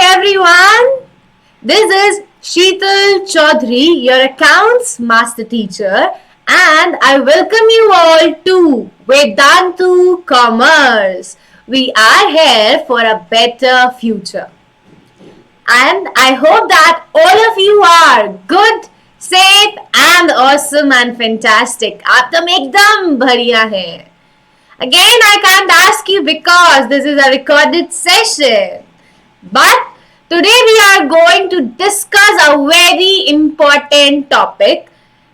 everyone. This is Sheetal Chaudhary, your accounts master teacher, and I welcome you all to Vedantu Commerce. We are here for a better future. And I hope that all of you are good, safe, and awesome and fantastic. आप तो एकदम बढ़िया हैं. Again, I can't ask you because this is a recorded session. But today we are going to discuss a very important topic,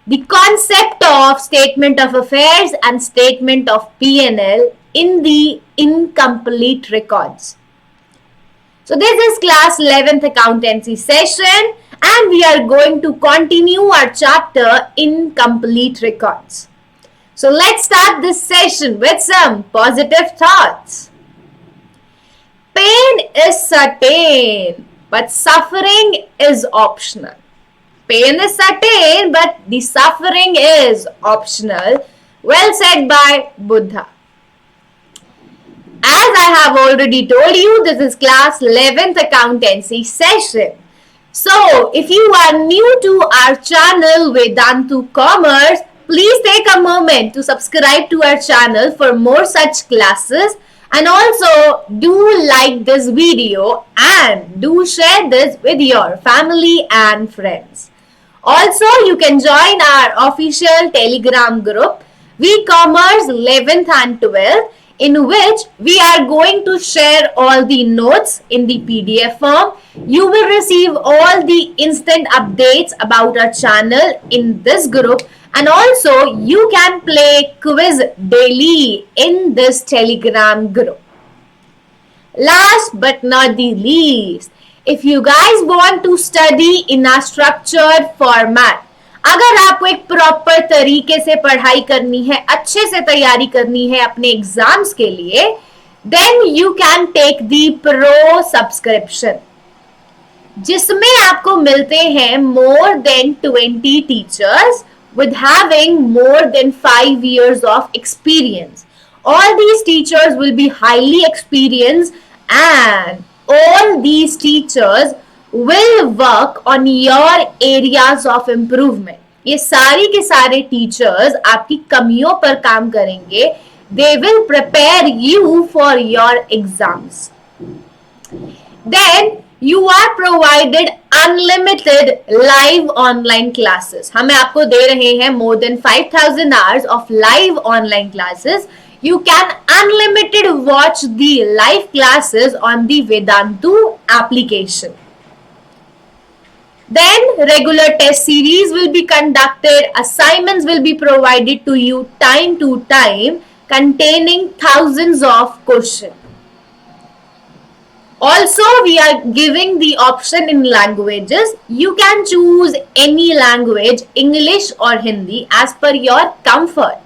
the concept of statement of affairs and statement of P&L in the incomplete records. So this is class 11th accountancy session and we are going to continue our chapter incomplete records. So let's start this session with some positive thoughts. Pain is certain, but suffering is optional. Pain is certain, but the suffering is optional. Well said by Buddha. As I have already told you, this is class 11th accountancy session. So, if you are new to our channel Vedantu Commerce, please take a moment to subscribe to our channel for more such classes. And also do like this video and do share this with your family and friends. Also, you can join our official Telegram group, VCommerce 11th and 12th, in which we are going to share all the notes in the PDF form. You will receive all the instant updates about our channel in this group. And also, you can play quiz daily in this Telegram group. Last but not the least, if you guys want to study in a structured format, अगर आपको एक proper तरीके से पढ़ाई करनी है, अच्छे से तैयारी करनी है अपने एग्जाम्स के लिए, then you can take the pro subscription, जिसमें आपको मिलते हैं more than 20 teachers with having more than 5 years of experience. All these teachers will be highly experienced and all these teachers will work on your areas of improvement. ये सारी के सारे teachers आपकी कमियों पर काम करेंगे. They will prepare you for your exams. Then you are provided unlimited live online classes. हमें आपको दे रहे हैं more than 5,000 hours of live online classes. You can unlimited watch the live classes on the Vedantu application. Then regular test series will be conducted. Assignments will be provided to you time to time containing thousands of questions. Also, we are giving the option in languages. You can choose any language, English or Hindi, as per your comfort.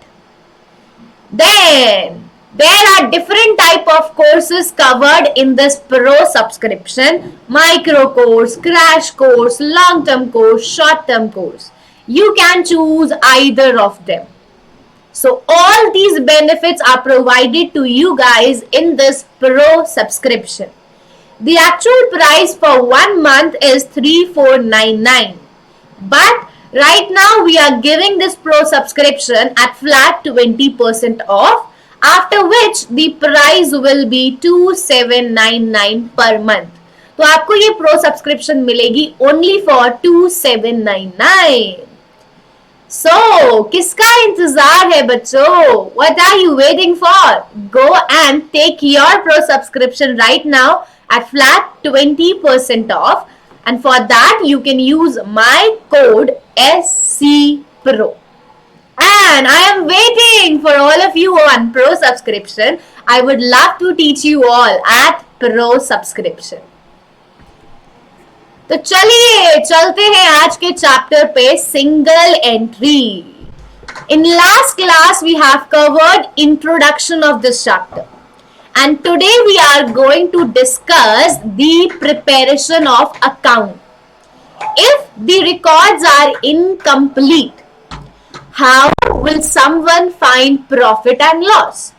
Then, there are different type of courses covered in this pro subscription. Micro course, crash course, long-term course, short-term course. You can choose either of them. So, all these benefits are provided to you guys in this pro subscription. The actual price for 1 month is 3,499. But right now we are giving this pro subscription at flat 20% off, after which the price will be 2,799 per month. तो आपको ये pro subscription मिलेगी only for 2,799. So, किसका इंतजार है बच्चों? What are you waiting for? Go and take your pro subscription right now at flat 20% off, and for that you can use my code SCPRO. And I am waiting for all of you on pro subscription. I would love to teach you all at pro subscription. तो चलिए चलते हैं आज के chapter पे, single entry. In last class we have covered introduction of this chapter. And today we are going to discuss the preparation of account. If the records are incomplete, how will someone find profit and loss?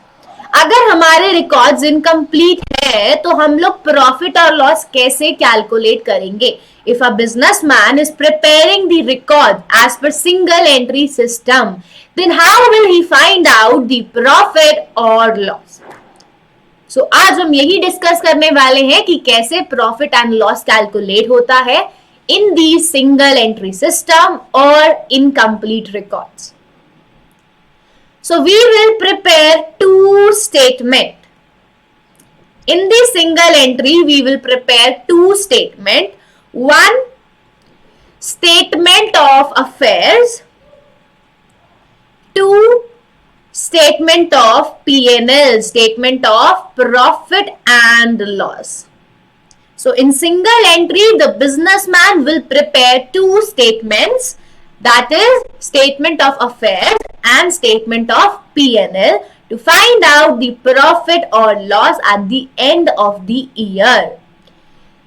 अगर हमारे records incomplete है तो हम लोग profit और loss कैसे calculate करेंगे? If a businessman is preparing the record as per single entry system, then how will he find out the profit or loss? So आज हम यही डिस्कस करने वाले हैं कि कैसे प्रॉफिट एंड लॉस कैलकुलेट होता है इन दी सिंगल एंट्री सिस्टम और incomplete records. So we will prepare two statement. In the single entry, we will prepare two statement. One statement of affairs, two statement of P&L, statement of profit and loss. So in single entry, the businessman will prepare two statements, that is statement of affairs and statement of P&L to find out the profit or loss at the end of the year.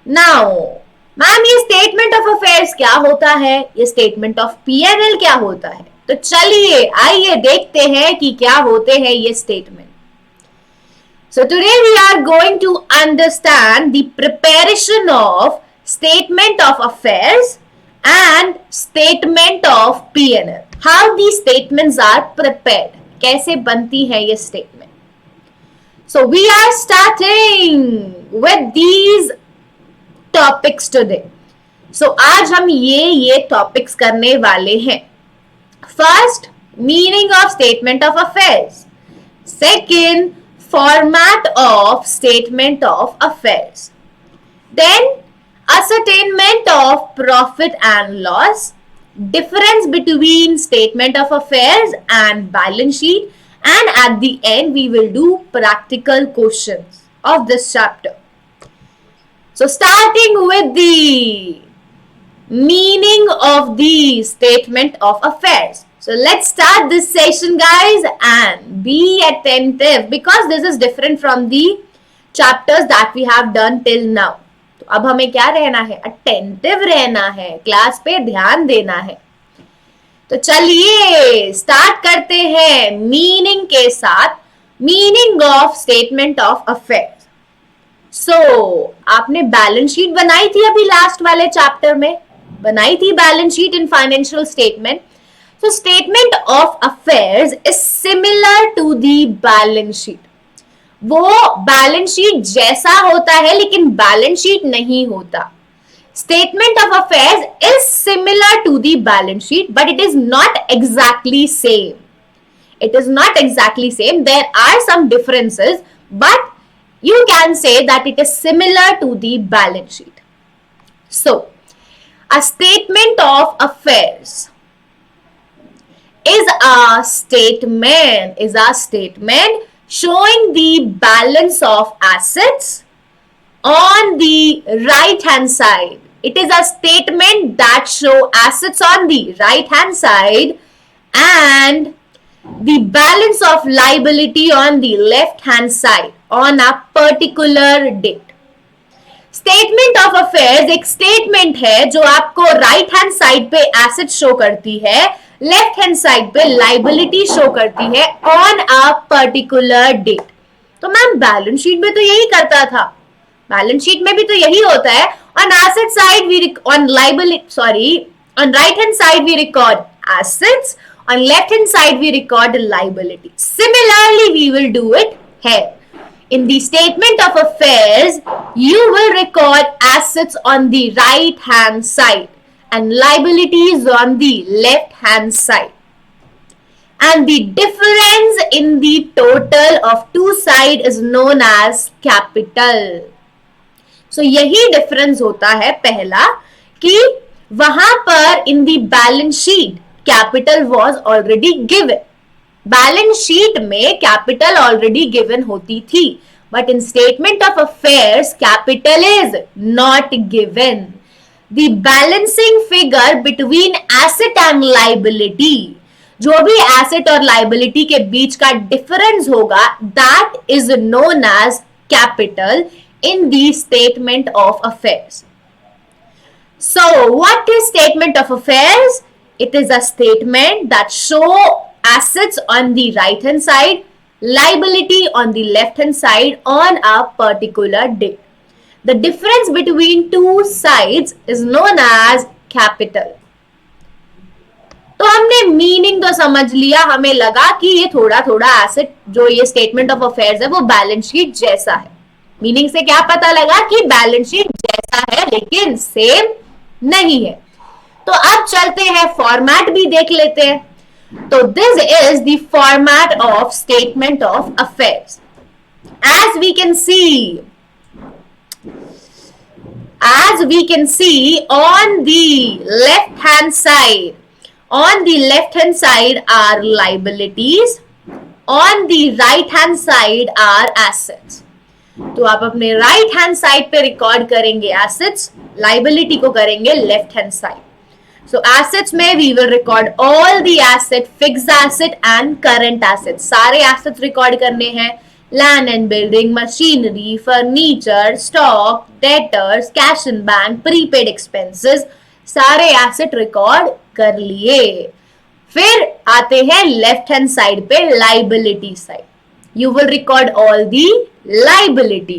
Now, ma'am ये statement of affairs क्या होता है, ये statement of P&L क्या होता है? तो चलिए आइए देखते हैं कि क्या होते हैं ये statement. So today we are going to understand the preparation of statement of affairs and statement of P&L. How these statements are prepared? कैसे बनती है ये statement? So we are starting with these topics today. So आज हम ये topics करने वाले हैं. First, meaning of statement of affairs. Second, format of statement of affairs. Then, ascertainment of profit and loss, difference between statement of affairs and balance sheet, and at the end we will do practical questions of this chapter. So starting with the meaning of the statement of affairs. So let's start this session, guys, and be attentive because this is different from the chapters that we have done till now. तो अब हमें क्या रहना है? Attentive रहना है, class पे ध्यान देना है. तो चलिए स्टार्ट करते हैं मीनिंग के साथ. Meaning of statement of affairs. So आपने बैलेंस शीट बनाई थी अभी लास्ट वाले चैप्टर में, बनाई थी balance sheet in financial statement. So statement of affairs is similar to the balance sheet. वो बैलेंस शीट जैसा होता है लेकिन बैलेंस शीट नहीं होता. Statement of affairs is similar to the balance sheet but it is not exactly same. It is not exactly same. There are some differences but you can say that it is similar to the balance sheet. So, a statement of affairs is a statement showing the balance of assets on the right hand side. It is a statement that show assets on the right hand side and the balance of liability on the left hand side on a particular date. Statement of affairs एक statement है जो आपको right hand side पे asset show करती है, left hand side पे liability show करती है ऑन अ पर्टिकुलर डेट. तो मैम बैलेंस शीट में तो यही करता था, बैलेंस शीट में भी तो यही होता है. On asset side we on liability on right hand side we record assets, on left hand side we record liability. Similarly we will do it here. In the statement of affairs you will record assets on the right hand side and liabilities on the left hand side, and the difference in the total of two sides is known as capital. So यही difference होता है पहला कि वहां पर in the balance sheet capital was already given. Balance sheet में capital already given होती थी but in statement of affairs capital is not given. The balancing figure between asset and liability, जो भी एसेट और लाइबिलिटी के बीच का difference होगा, that is known as capital in the statement of affairs. So, what is statement of affairs? It is a statement that show assets on the right hand side, liability on the left hand side on a particular date. The difference between two sides is known as capital. तो हमने meaning तो समझ लिया, हमें लगा कि ये थोड़ा थोड़ा एसेट जो ये स्टेटमेंट ऑफ अफेयर्स है वो बैलेंस शीट जैसा है. मीनिंग से क्या पता लगा कि बैलेंस शीट जैसा है लेकिन सेम नहीं है. तो अब चलते हैं फॉर्मेट भी देख लेते हैं. तो this is the format of statement of affairs. As we can see on the left hand side are liabilities, on the right hand side are assets. तो आप अपने राइट हैंड साइड पे रिकॉर्ड करेंगे एसेट्स, लाइबिलिटी को करेंगे left hand side. So assets में we will record all the asset, fixed asset and current asset. सारे assets record करने हैं. Land and building, machinery, furniture, stock, debtors, cash in bank, prepaid expenses, सारे asset record कर लिए. फिर आते हैं लेफ्ट हैंड साइड पे liability side. You will record all the liability,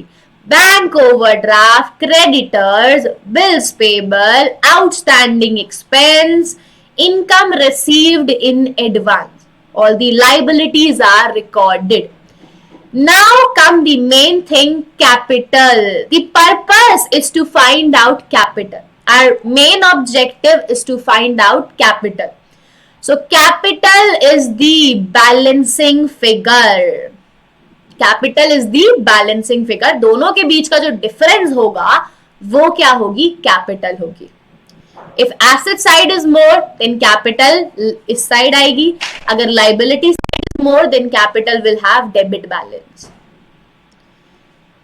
bank overdraft, creditors, bills payable, outstanding expense, income received in advance. All the liabilities are recorded. Now come the main thing, capital. The purpose is to find out capital. Our main objective is to find out capital. So capital is the balancing figure. Capital is the balancing figure. दोनों के बीच का जो difference होगा वो क्या होगी? Capital होगी. If asset side is more than capital इस साइड आएगी. अगर liability side is more than capital will have debit balance.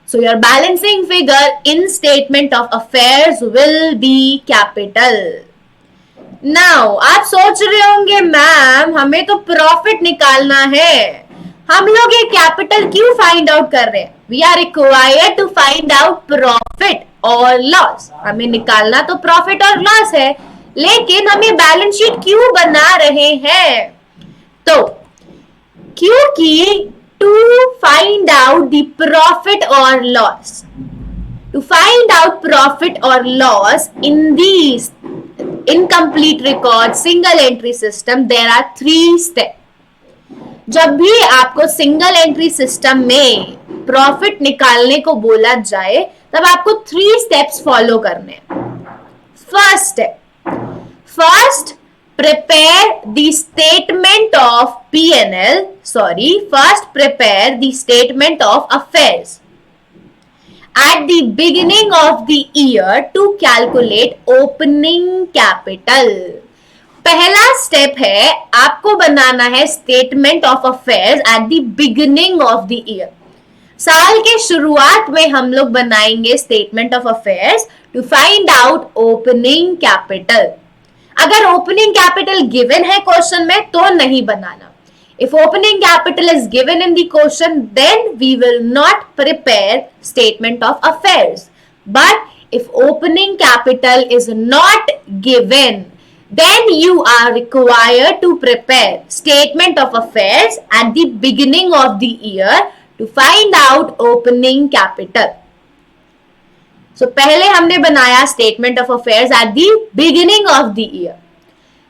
So your balancing figure in statement of affairs will be capital. Now आप सोच रहे होंगे ma'am हमें तो profit निकालना है, हम लोग ये कैपिटल क्यों फाइंड आउट कर रहे हैं? We are required to find out profit और लॉस. हमें निकालना तो प्रॉफिट और लॉस है, लेकिन हम ये बैलेंस शीट क्यों बना रहे हैं? तो क्योंकि to find out the profit और loss, to find out profit और loss in these incomplete record single entry system there are 3 steps. जब भी आपको सिंगल एंट्री सिस्टम में प्रॉफिट निकालने को बोला जाए तब आपको 3 स्टेप्स फॉलो करने हैं. First step, first prepare the statement of P&L, first prepare the statement of affairs at the beginning of the year to calculate opening capital. पहला स्टेप है आपको बनाना है statement of affairs at the beginning of the year. साल के शुरुआत में हम लोग बनाएंगे statement of affairs to find out opening capital. अगर ओपनिंग कैपिटल गिवन है क्वेश्चन में तो नहीं बनाना. If opening capital is given in the question then we will not prepare statement of affairs. But if opening capital is not given then you are required to prepare statement of affairs at the beginning of the year to find out opening capital. So पहले हमने बनाया statement of affairs at the beginning of the year.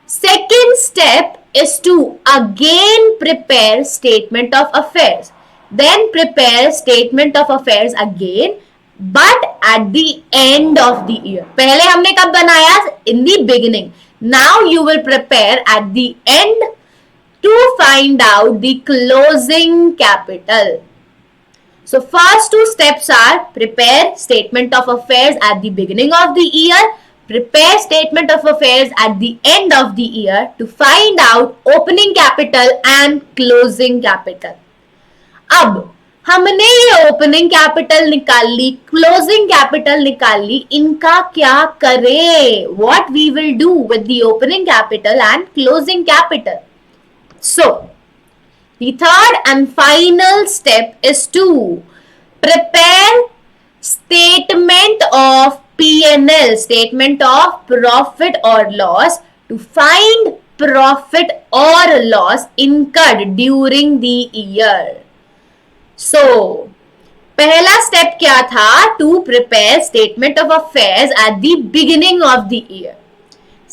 Second step is to again prepare statement of affairs. Then prepare statement of affairs again but at the end of the year. पहले हमने कब बनाया? In the beginning. Now you will prepare at the end to find out the closing capital. So first 2 steps are prepare statement of affairs at the beginning of the year, prepare statement of affairs at the end of the year to find out opening capital and closing capital. अब हमने ये opening capital निकाल ली, closing capital निकाल ली, इनका क्या करें? What we will do with the opening capital and closing capital? So the third and final step is to prepare statement of P&L, statement of profit or loss, to find profit or loss incurred during the year. So पहला step क्या था? To prepare statement of affairs at the beginning of the year.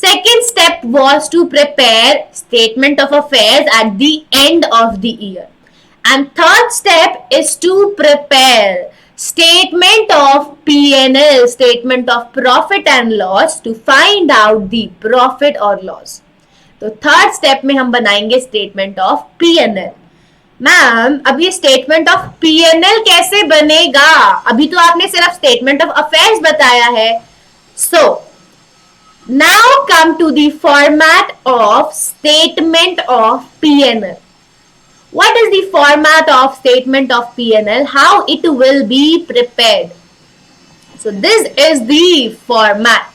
Second step was to prepare statement of affairs at the end of the year. And third step is to prepare statement of P&L, statement of profit and loss, to find out the profit or loss. तो third step में हम बनाएंगे statement of P&L. Ma'am अब ये statement of P&L कैसे बनेगा? अभी तो आपने सिर्फ स्टेटमेंट ऑफ अफेयर्स बताया है. सो now come to the format of statement of P&L. What is the format of statement of P&L? How it will be prepared? So this is the format.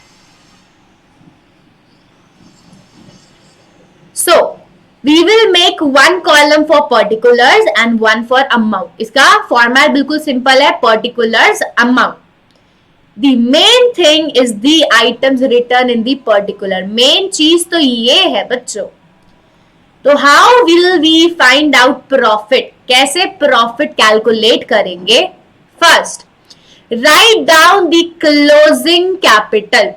So we will make one column for particulars and one for amount. इसका format बिल्कुल simple है, particulars, amount. The main thing is the items written in the particular. Main चीज तो ये है बच्चों. तो how will we find out profit? कैसे profit calculate करेंगे? First, write down the closing capital.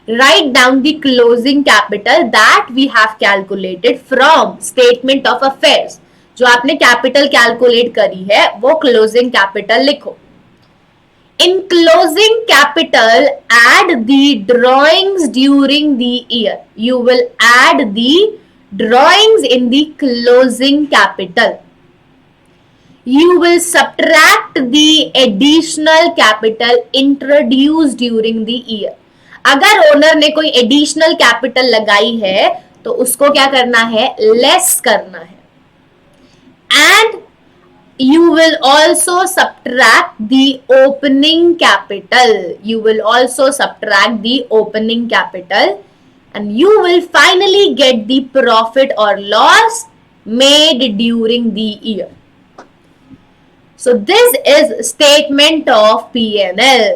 Write down the closing capital that we have calculated from statement of affairs. जो आपने capital calculate करी है वो closing capital लिखो. In closing capital, add the drawings during the year. You will add the drawings in the closing capital. You will subtract the additional capital introduced during the year. अगर owner ने कोई additional capital लगाई है तो उसको क्या करना है? लेस करना है. And you will also subtract the opening capital. You will also subtract the opening capital and you will finally get the profit or loss made during the year. So this is statement of P&L.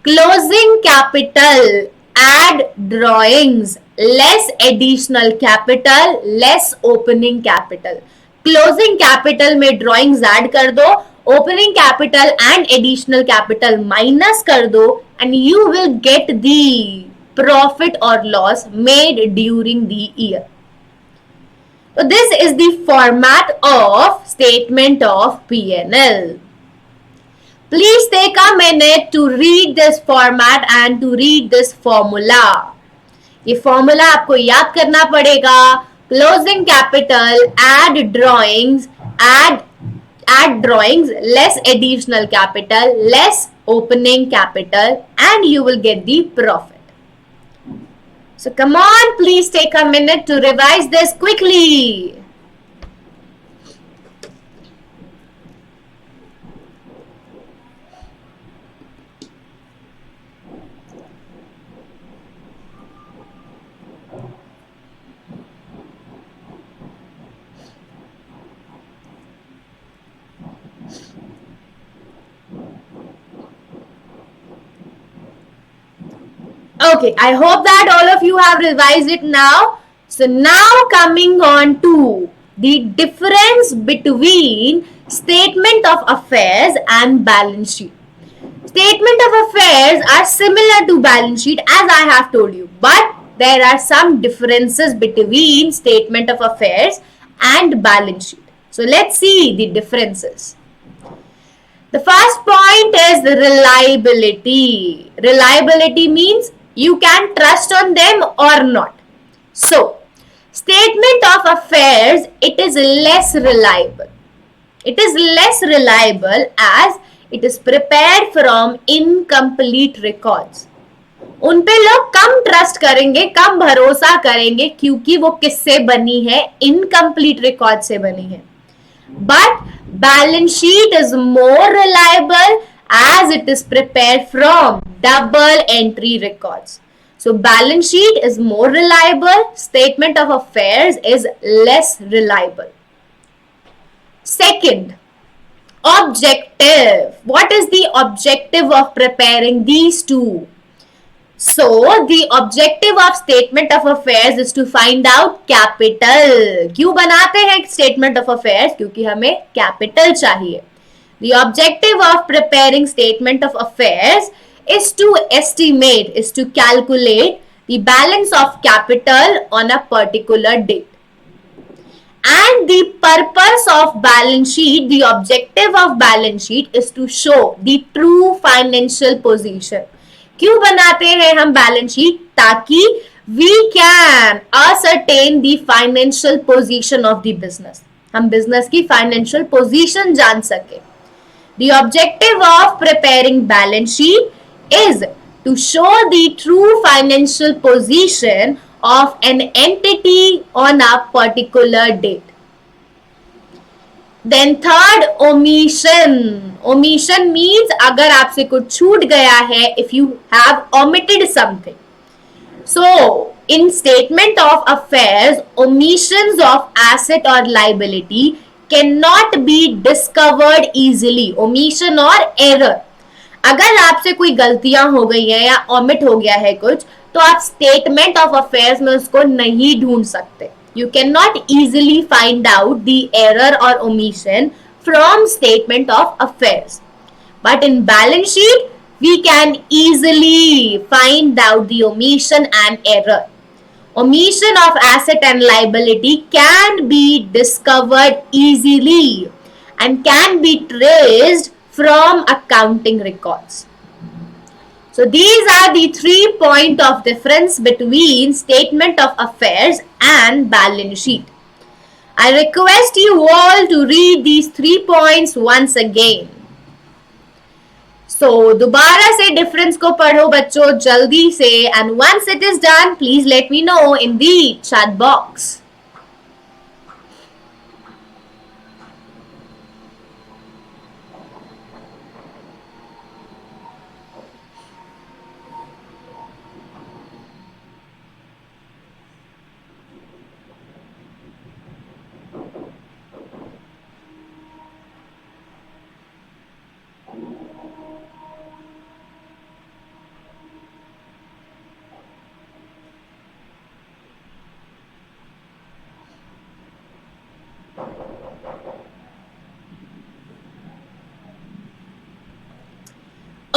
Closing capital, add drawings, less additional capital, less opening capital. Closing capital में drawings add कर दो, opening capital and additional capital minus कर दो and you will get the profit और loss made during the year. So this is the format of statement of P&L. Please take a minute to read this format and to read this formula. ये formula आपको याद करना पड़ेगा. Closing capital, add drawings, less additional capital, less opening capital, and you will get the profit. So come on, please take a minute to revise this quickly. Okay, I hope that all of you have revised it now. So now coming on to the difference between statement of affairs and balance sheet. Statement of affairs are similar to balance sheet as I have told you, but there are some differences between statement of affairs and balance sheet. So let's see the differences. The first point is reliability. Reliability means you can trust on them or not. So, statement of affairs, it is less reliable. It is less reliable as it is prepared from incomplete records. उन पे लोग कम trust करेंगे, कम भरोसा करेंगे क्योंकि वो किससे बनी है? इनकम्प्लीट रिकॉर्ड से बनी है. But balance sheet is more reliable as it is prepared from double entry records. So balance sheet is more reliable, statement of affairs is less reliable. Second, objective. What is the objective of preparing these two? So the objective of statement of affairs is to find out capital. क्यों बनाते हैं statement of affairs? क्योंकि हमें capital चाहिए. The objective of preparing statement of affairs is to estimate, is to calculate the balance of capital on a particular date. And the purpose of balance sheet, the objective of balance sheet is to show the true financial position. क्यों बनाते हैं हम balance sheet? ताकि we can ascertain the financial position of the business. हम business की financial position जान सके. The objective of preparing balance sheet is to show the true financial position of an entity on a particular date. Then third, omission. Omission means अगर आपसे कुछ छूट गया है, if you have omitted something. So in statement of affairs, omissions of asset or liability cannot be discovered easily. Omission or error. अगर आपसे कोई गलतियां हो गई है या omit हो गया है कुछ, तो आप statement of affairs में उसको नहीं ढूंढ सकते. You cannot easily find out the error or omission from statement of affairs. But in balance sheet, we can easily find out the omission and error. Omission of asset and liability can be discovered easily and can be traced from accounting records. So these are the 3 points of difference between statement of affairs and balance sheet. I request you all to read these 3 points once again. So दोबारा से difference को पढ़ो बच्चों जल्दी से, and once it is done, please let me know in the chat box.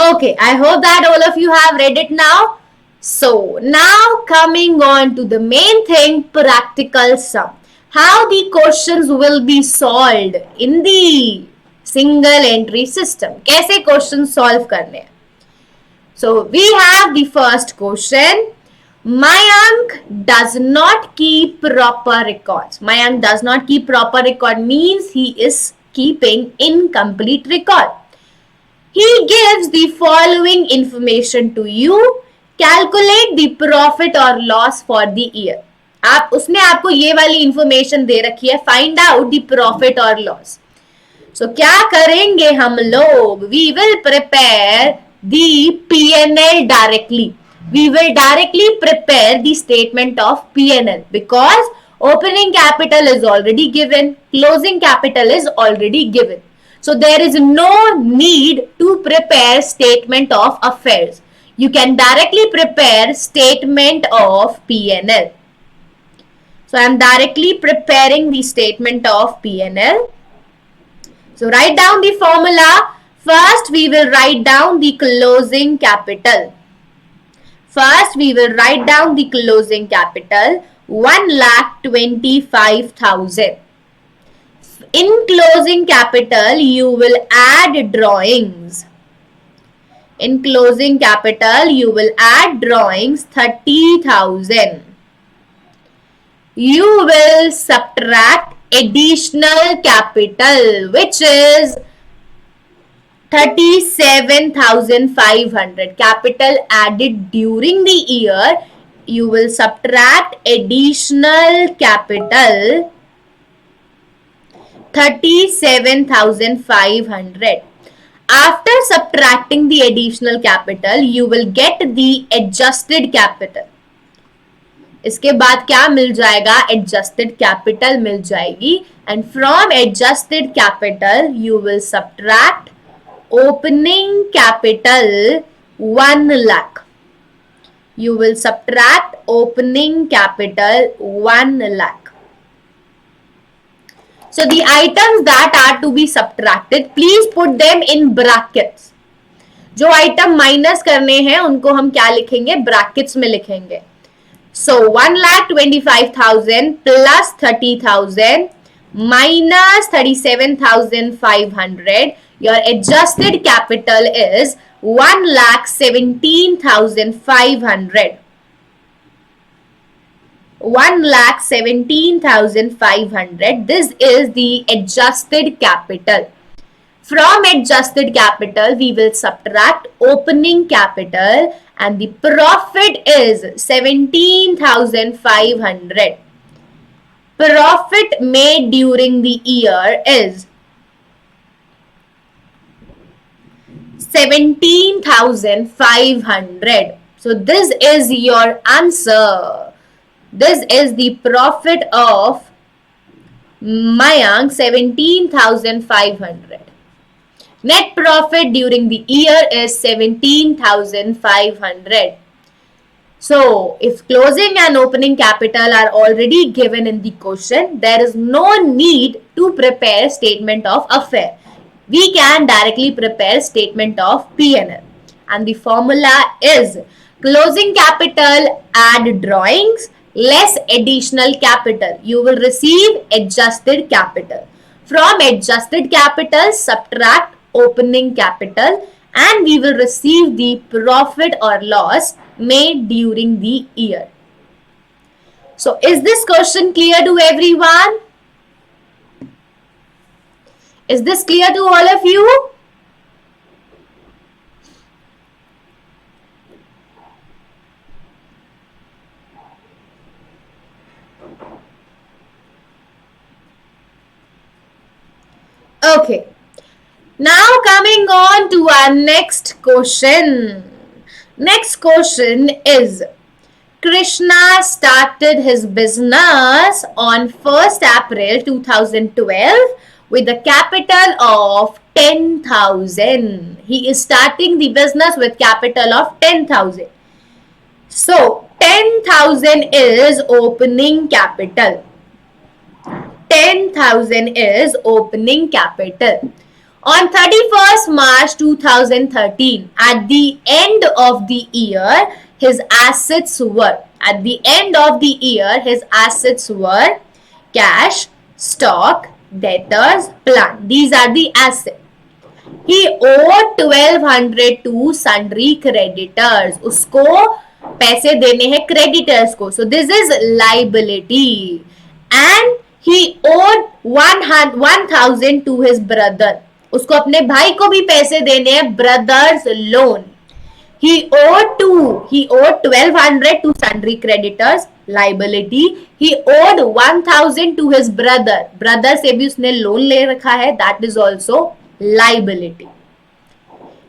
Okay, I hope that all of you have read it now. So now coming on to the main thing, practical sum. How the questions will be solved in the single entry system. कैसे question solve करने हैं? So we have the first question. Mayank does not keep proper records. Mayank does not keep proper record means he is keeping incomplete record. He gives the following information to you. Calculate the profit or loss for the year. उसने आपको ये वाली information दे रखी है. Find out the profit or loss. So क्या करेंगे हम लोग? We will prepare the P&L directly. We will directly prepare the statement of P&L because opening capital is already given, closing capital is already given. So there is no need to prepare statement of affairs. You can directly prepare statement of P&L. So I am directly preparing the statement of P&L. So write down the formula. First we will write down the closing capital. First we will write down the closing capital 1,25,000. In closing capital, you will add drawings. In closing capital, you will add drawings 30,000. You will subtract additional capital, which is 37,500. Capital added during the year. You will subtract additional capital 37,500. After subtracting the additional capital, you will get the adjusted capital. इसके बाद क्या मिल जाएगा? Adjusted capital मिल जाएगी. And from adjusted capital, you will subtract opening capital 1 lakh. You will subtract opening capital 1 lakh. So the items that are to be subtracted, please put them in brackets. जो item minus करने हैं उनको हम क्या लिखेंगे, brackets में लिखेंगे. So 1,25,000 plus 30,000 minus 37,500. Your adjusted capital is 1,17,500. 1,17,500. This is the adjusted capital. From adjusted capital, we will subtract opening capital and the profit is 17,500. Profit made during the year is 17,500. So this is your answer. This is the profit of Mayank, 17,500. Net profit during the year is 17,500. So, if closing and opening capital are already given in the question, there is no need to prepare statement of affair. We can directly prepare statement of P&L. And the formula is closing capital add drawings less additional capital. You will receive adjusted capital. From adjusted capital, subtract opening capital and we will receive the profit or loss made during the year. So is this question clear to everyone? Is this clear to all of you? Okay. Now coming on to our next question. Next question is, Krishna started his business on 1st April 2012 with a capital of 10,000. He is starting the business with capital of 10,000. So 10,000 is opening capital. 10,000 is opening capital. On 31st March 2013, at the end of the year, his assets were, cash, stock, debtors, plant. These are the assets. He owed 1,200 to sundry creditors. उसको पैसे देने हैं creditors को. So this is liability. And he owed 1,000 to his brother. उसको अपने भाई को भी पैसे देने हैं, brothers loan. He owed 1,200 to sundry creditors, liability. He owed 1,000 to his brother. Brother से भी उसने loan ले रखा है, that is also liability.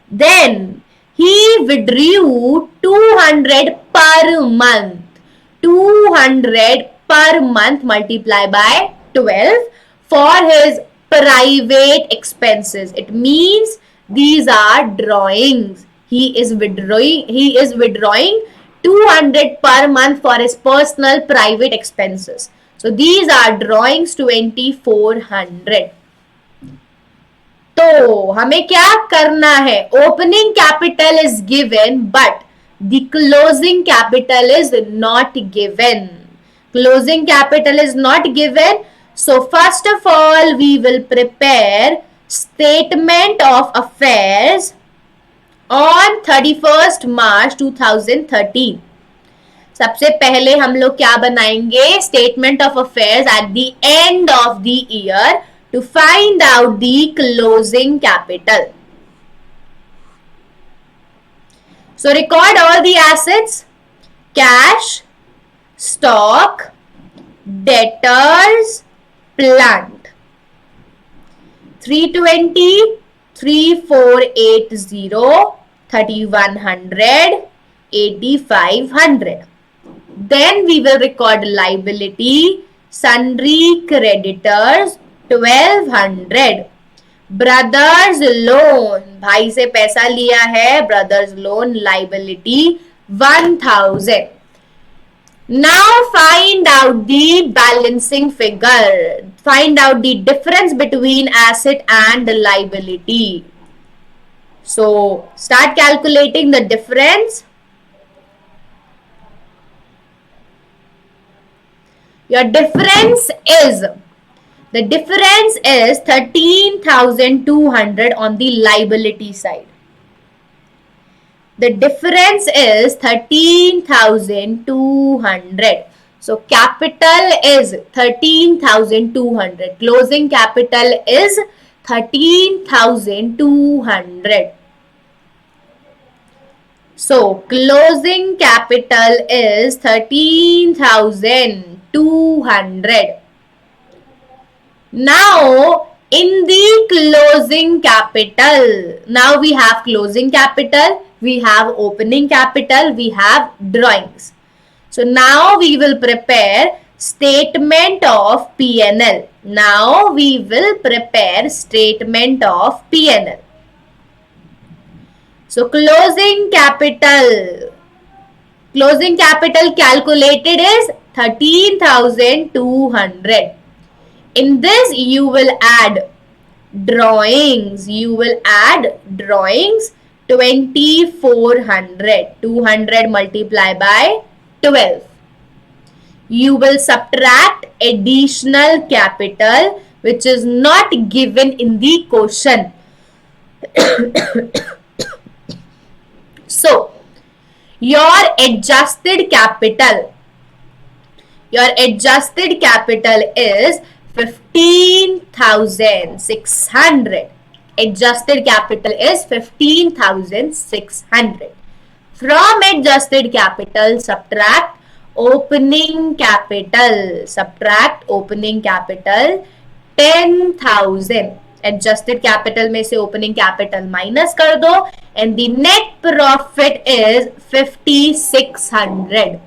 Then he withdrew 200 per month. 200 per month multiply by 12 for his private expenses. It means these are drawings. He is withdrawing 200 per month for his personal private expenses. So these are drawings 2,400. तो हमें क्या करना है? Opening capital is given but the closing capital is not given. Closing capital is not given. So first of all, we will prepare statement of affairs on 31st March 2013. सबसे पहले हम लोग क्या बनाएंगे? Statement of affairs at the end of the year to find out the closing capital. So record all the assets: cash, stock, debtors, plant. 320, 3,480, 3,100, 8,500. Then we will record liability: sundry creditors 1,200, brothers loan, भाई से पैसा लिया है, brothers loan liability 1000. Now find out the balancing figure. Find out the difference between asset and liability. So start calculating the difference. Your difference is 13,200 on the liability side. The difference is 13,200. So capital is 13,200. Closing capital is 13,200. So closing capital is 13,200. Now in the closing capital, now we have closing capital, we have opening capital, we have drawings. So now we will prepare statement of P&L. Now we will prepare statement of P&L. So closing capital calculated is 13,200. In this you will add drawings. 2,400. 200 multiplied by 12. You will subtract additional capital which is not given in the question. So your adjusted capital is 15,600. Adjusted capital is 15,600. From adjusted capital subtract opening capital. 10,000. Adjusted capital में से opening capital minus कर दो and the net profit is 5,600.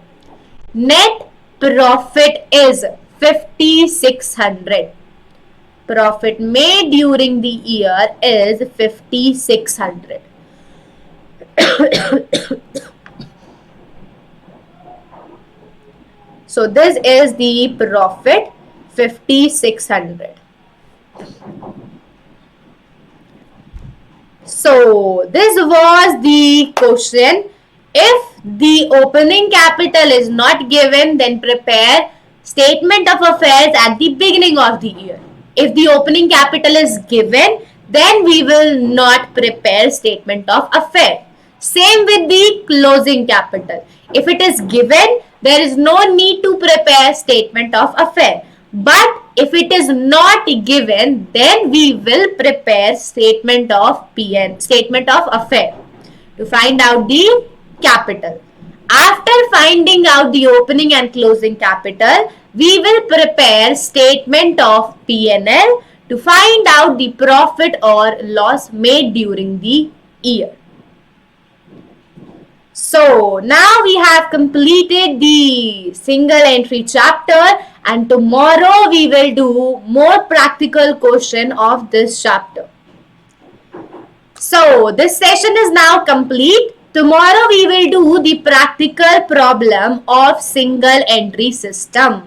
Net profit is 5,600. Profit made during the year is 5,600. So this is the profit, 5,600. So this was the question. If the opening capital is not given, then prepare statement of affairs at the beginning of the year. If the opening capital is given, then we will not prepare statement of affairs. Same with the closing capital. If it is given, there is no need to prepare statement of affairs. But if it is not given, then we will prepare statement of affair to find out the capital. After finding out the opening and closing capital, we will prepare statement of P&L to find out the profit or loss made during the year. So now we have completed the single entry chapter, and tomorrow we will do more practical question of this chapter. So this session is now complete. Tomorrow we will do the practical problem of single entry system.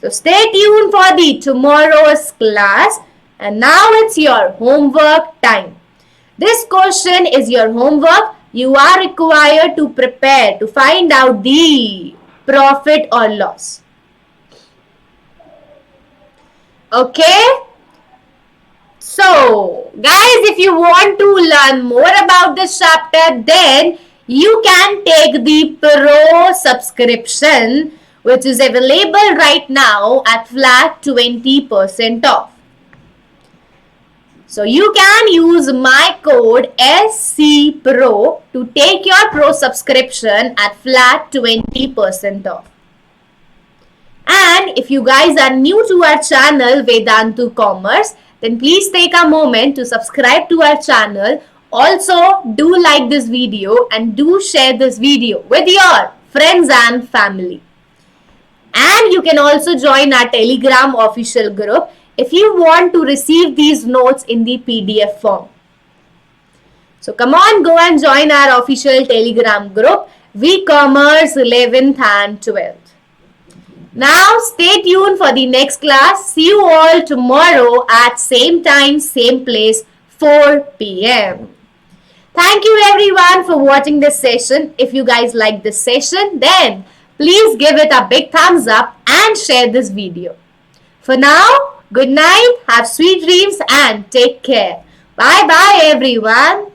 So stay tuned for the tomorrow's class, and now it's your homework time. This question is your homework. You are required to prepare to find out the profit or loss. Okay? So, guys, if you want to learn more about this chapter, then you can take the Pro subscription, which is available right now at flat 20% off. So you can use my code SCPRO to take your Pro subscription at flat 20% off. And if you guys are new to our channel Vedantu Commerce, then please take a moment to subscribe to our channel. Also, do like this video and do share this video with your friends and family. And you can also join our Telegram official group if you want to receive these notes in the PDF form. So come on, go and join our official Telegram group. V-Commerce 11th and 12th. Now stay tuned for the next class. See you all tomorrow at same time, same place, 4 p.m. Thank you everyone for watching this session. If you guys like this session, then please give it a big thumbs up and share this video. For now, good night, have sweet dreams and take care. Bye bye everyone.